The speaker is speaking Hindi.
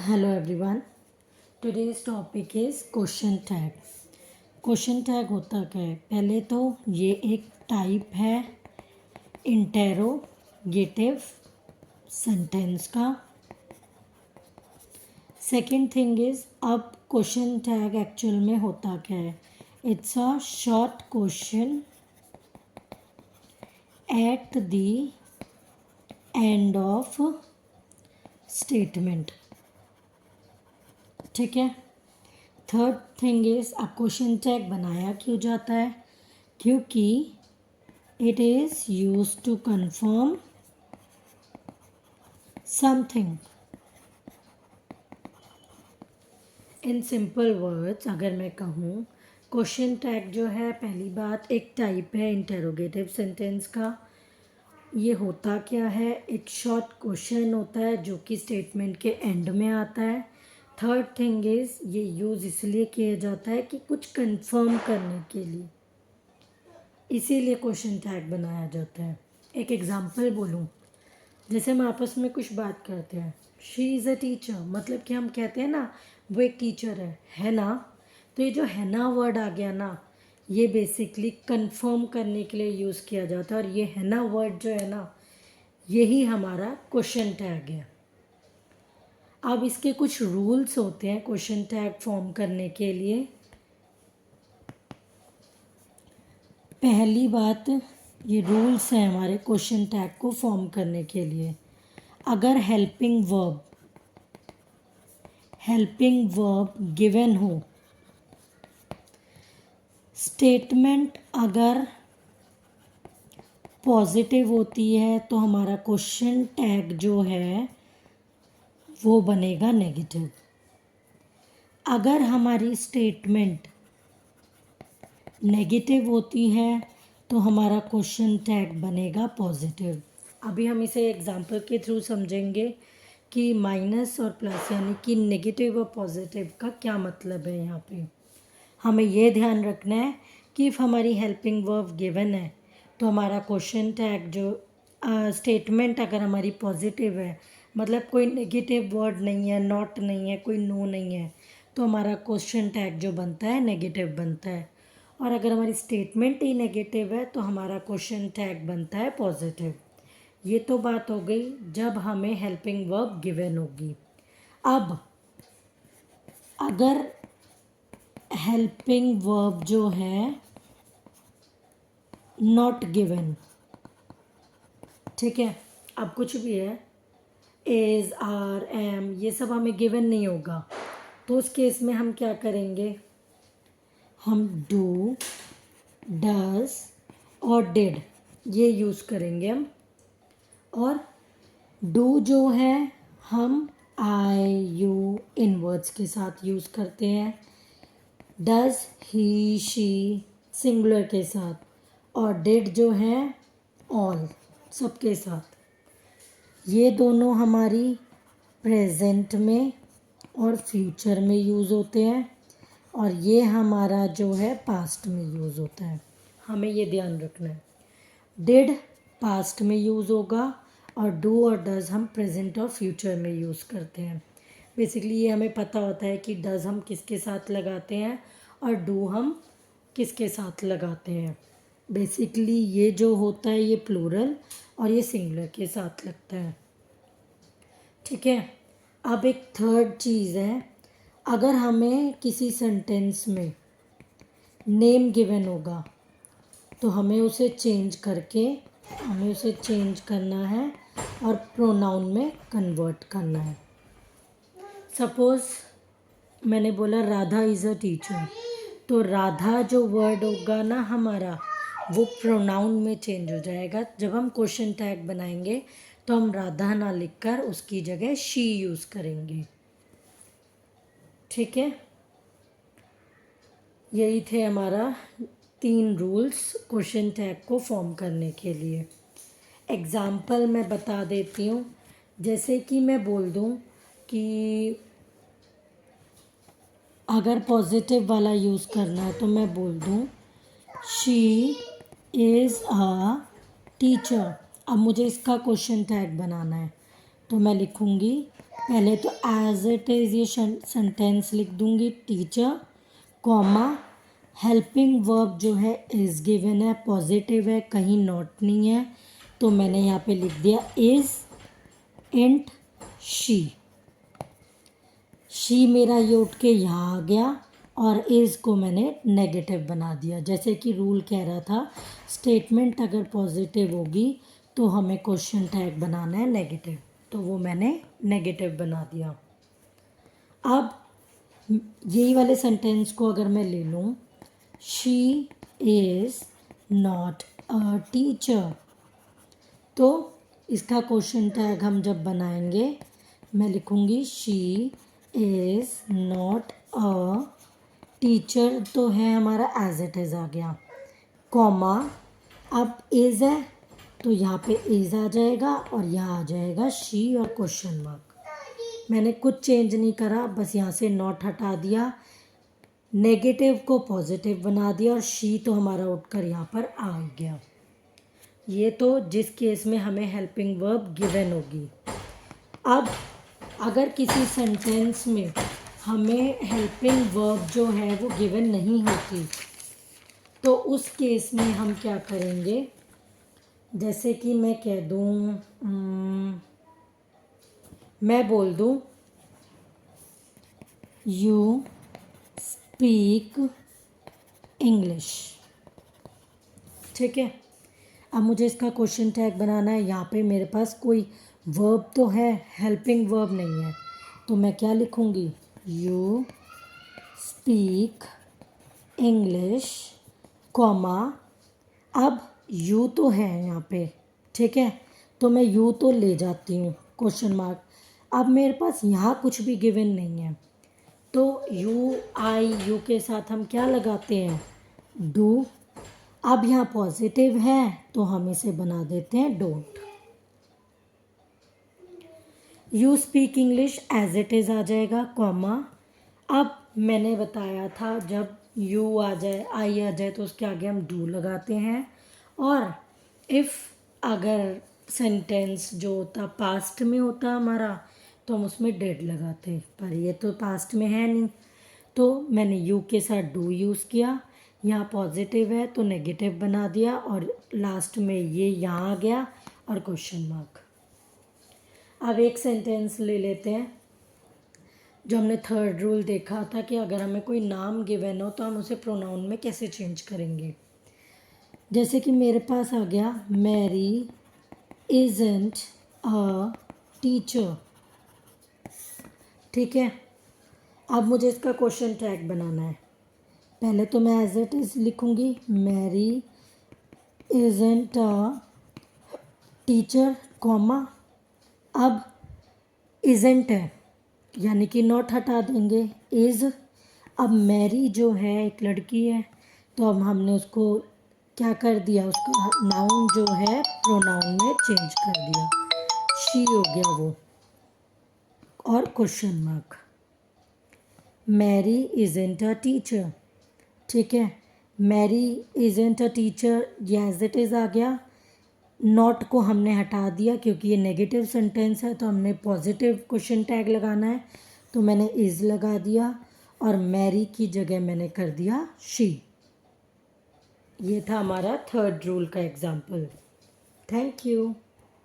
Hello everyone. Today's topic is question tag. Question tag होता क्या है? पहले तो ये एक टाइप है इंटेरोगेटिव सेंटेंस का. सेकंड थिंग इज, अब क्वेश्चन टैग एक्चुअल में होता क्या है? It's a short question at the end of statement. ठीक है. थर्ड थिंग इज, अब क्वेश्चन टैग बनाया क्यों जाता है? क्योंकि it is use to confirm something. In simple words अगर मैं कहूँ, क्वेश्चन टैग जो है, पहली बात एक टाइप है इंटेरोगेटिव सेंटेंस का. ये होता क्या है? एक शॉर्ट क्वेश्चन होता है जो कि स्टेटमेंट के एंड में आता है. थर्ड थिंग इज़, ये यूज़ इसलिए किया जाता है कि कुछ कंफर्म करने के लिए, इसीलिए क्वेश्चन टैग बनाया जाता है. एक एग्जांपल बोलूँ, जैसे हम आपस में कुछ बात करते हैं, शी इज़ अ टीचर, मतलब कि हम कहते हैं ना वो एक टीचर है ना. तो ये जो है ना वर्ड आ गया ना, ये बेसिकली कंफर्म करने के लिए यूज़ किया जाता है. और ये है ना वर्ड जो है ना, यही हमारा क्वेश्चन टैग है. अब इसके कुछ रूल्स होते हैं क्वेश्चन टैग फॉर्म करने के लिए. पहली बात, ये रूल्स हैं हमारे क्वेश्चन टैग को फॉर्म करने के लिए. अगर हेल्पिंग वर्ब गिवन हो, स्टेटमेंट अगर पॉजिटिव होती है, तो हमारा क्वेश्चन टैग जो है वो बनेगा नेगेटिव. अगर हमारी स्टेटमेंट नेगेटिव होती है, तो हमारा क्वेश्चन टैग बनेगा पॉजिटिव. अभी हम इसे एग्जांपल के थ्रू समझेंगे कि माइनस और प्लस यानी कि नेगेटिव और पॉजिटिव का क्या मतलब है. यहाँ पे हमें ये ध्यान रखना है कि इफ़ हमारी हेल्पिंग वर्ब गिवन है, तो हमारा क्वेश्चन टैग जो स्टेटमेंट अगर हमारी पॉजिटिव है, मतलब कोई नेगेटिव वर्ड नहीं है, नॉट नहीं है, कोई नो नहीं है, तो हमारा क्वेश्चन टैग जो बनता है नेगेटिव बनता है. और अगर हमारी स्टेटमेंट ही नेगेटिव है, तो हमारा क्वेश्चन टैग बनता है पॉजिटिव. ये तो बात हो गई जब हमें हेल्पिंग वर्ब गिवन होगी. अब अगर हेल्पिंग वर्ब जो है नॉट गिवन, ठीक है, अब कुछ भी है, इज, आर, एम, ये सब हमें गिवन नहीं होगा, तो उस केस में हम क्या करेंगे? हम डू, डज और डिड ये यूज़ करेंगे हम. और डू जो है हम आई, यू इन वर्ड्स के साथ यूज़ करते हैं. डज ही, शी सिंगुलर के साथ. और डिड जो है ऑल सबके साथ. ये दोनों हमारी प्रेजेंट में और फ्यूचर में यूज़ होते हैं, और ये हमारा जो है पास्ट में यूज़ होता है. हमें ये ध्यान रखना है. डिड पास्ट में यूज़ होगा, और डू और डज हम प्रेजेंट और फ्यूचर में यूज़ करते हैं. बेसिकली ये हमें पता होता है कि डज हम किसके साथ लगाते हैं और डू हम किसके साथ लगाते हैं. बेसिकली ये जो होता है ये प्लूरल और ये सिंगुलर के साथ लगता है. ठीक है. अब एक थर्ड चीज़ है, अगर हमें किसी सेंटेंस में नेम गिवन होगा, तो हमें उसे चेंज करना है और प्रोनाउन में कन्वर्ट करना है. सपोज़ मैंने बोला राधा इज़ अ टीचर, तो राधा जो वर्ड होगा ना हमारा, वो प्रोनाउन में चेंज हो जाएगा. जब हम क्वेश्चन टैग बनाएंगे तो हम राधा ना लिखकर उसकी जगह शी यूज़ करेंगे. ठीक है. यही थे हमारा 3 रूल्स क्वेश्चन टैग को फॉर्म करने के लिए. एग्ज़ाम्पल मैं बता देती हूँ. जैसे कि मैं बोल दूँ कि अगर पॉजिटिव वाला यूज़ करना है, तो मैं बोल दूँ शी इज़ अ टीचर. अब मुझे इसका क्वेश्चन टैग बनाना है, तो मैं लिखूँगी पहले तो एज इट इज़ ये सेंटेंस लिख दूंगी, टीचर कॉमा हेल्पिंग वर्ब जो है इज़ गिवन है, पॉजिटिव है, कहीं नॉट नहीं है, तो मैंने यहाँ पे लिख दिया इज़ इंट शी मेरा ये उठ के यहाँ आ गया और इज़ को मैंने नेगेटिव बना दिया। जैसे कि रूल कह रहा था स्टेटमेंट अगर पॉजिटिव होगी तो हमें क्वेश्चन टैग बनाना है नेगेटिव, तो वो मैंने नेगेटिव बना दिया। अब यही वाले सेंटेंस को अगर मैं ले लूँ, she is not a teacher, तो इसका क्वेश्चन टैग हम जब बनाएंगे मैं लिखूँगी she is not a teacher, तो है हमारा एज इट इज़ आ गया, कॉमा अब इज़ है तो यहाँ पे इज़ आ जाएगा और यहाँ आ जाएगा शी और क्वेश्चन मार्क। मैंने कुछ चेंज नहीं करा, बस यहाँ से नॉट हटा दिया, नेगेटिव को पॉजिटिव बना दिया और शी तो हमारा उठकर यहाँ पर आ गया। ये तो जिस केस में हमें हेल्पिंग वर्ब गिवन होगी। अब अगर किसी सेंटेंस में हमें हेल्पिंग वर्ब जो है वो गिवन नहीं होती, तो उस केस में हम क्या करेंगे, जैसे कि मैं कह दूँ, मैं बोल दूँ यू स्पीक इंग्लिश, ठीक है। अब मुझे इसका क्वेश्चन टैग बनाना है, यहाँ पे मेरे पास कोई वर्ब तो है, हेल्पिंग वर्ब नहीं है, तो मैं क्या लिखूँगी, यू स्पीक इंग्लिश कॉमा अब यू तो है यहाँ पे, ठीक है, तो मैं यू तो ले जाती हूँ क्वेश्चन मार्क। अब मेरे पास यहाँ कुछ भी गिवन नहीं है, तो यू के साथ हम क्या लगाते हैं, डू। अब यहाँ पॉजिटिव है तो हम इसे बना देते हैं don't. You speak English as it is आ जाएगा, कॉमा अब मैंने बताया था जब यू आ जाए, आई आ जाए, तो उसके आगे हम डू लगाते हैं, और इफ़ अगर सेंटेंस जो होता पास्ट में होता हमारा तो हम उसमें डेड लगाते, पर ये तो पास्ट में है नहीं, तो मैंने यू के साथ डू यूज़ किया, यहाँ पॉजिटिव है तो नेगेटिव बना दिया और लास्ट में ये यहाँ आ गया और क्वेश्चन मार्क। अब एक सेंटेंस ले लेते हैं, जो हमने थर्ड रूल देखा था कि अगर हमें कोई नाम गिवन हो तो हम उसे प्रोनाउन में कैसे चेंज करेंगे। जैसे कि मेरे पास आ गया मैरी इज़न्ट अ टीचर, ठीक है। अब मुझे इसका क्वेश्चन टैग बनाना है, पहले तो मैं एज इट इज़ लिखूँगी, Mary isn't a teacher comma अब इज़न्ट है यानी कि नॉट हटा देंगे, इज़। अब मैरी जो है एक लड़की है, तो अब हमने उसको क्या कर दिया, उसका नाउन जो है प्रोनाउन में चेंज कर दिया, शी हो गया वो, और question mark. Mary isn't a teacher, ठीक है, मैरी इज़न्ट अ टीचर ये एज इट इज़ आ गया, नॉट को हमने हटा दिया क्योंकि ये नेगेटिव सेंटेंस है, तो हमने पॉजिटिव क्वेश्चन टैग लगाना है, तो मैंने इज़ लगा दिया और मैरी की जगह मैंने कर दिया शी। ये था हमारा थर्ड रूल का एग्जाम्पल। Thank you.